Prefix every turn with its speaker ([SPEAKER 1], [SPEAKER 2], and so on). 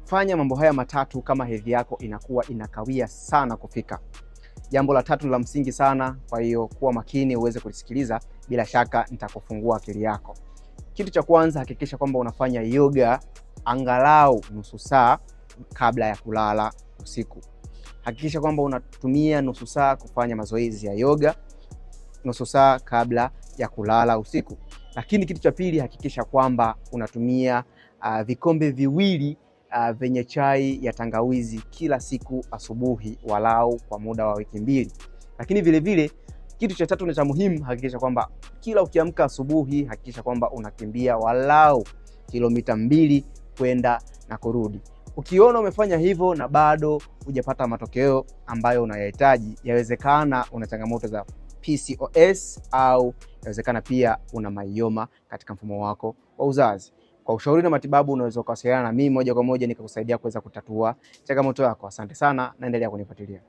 [SPEAKER 1] Fanya mambo haya matatu kama hedhi yako inakuwa inakawia sana kufika. Jambo la tatu la msingi sana, kwa hiyo kuwa makini uweze kulisikiliza, bila shaka nitakufungua akili yako. Kitu cha kwanza, hakikisha kwamba unafanya yoga angalau nusu saa kabla ya kulala usiku. Hakikisha kwamba unatumia nusu saa kufanya mazoezi ya yoga, nusu saa kabla ya kulala usiku. Lakini kitu cha pili, hakikisha kwamba unatumia vikombe viwili venye chai ya tangawizi kila siku asubuhi, walau kwa muda wa wiki 2. Lakini vile vile kitu cha tatu na cha muhimu, hakikisha kwamba kila ukiamka asubuhi, hakikisha kwamba unakimbia walau kilomita 2 kwenda na kurudi. Ukiona umefanya hivyo na bado hujapata matokeo ambayo unayahitaji, yawezekana una changamoto za PCOS au yawezekana pia una myoma katika mfumo wako wa uzazi. Kwa ushauri na matibabu unaweza kuwasiliana na mimi moja kwa moja nikakusaidia kuweza kutatua changamoto yako. Asante sana, naendelea kunifuatilia.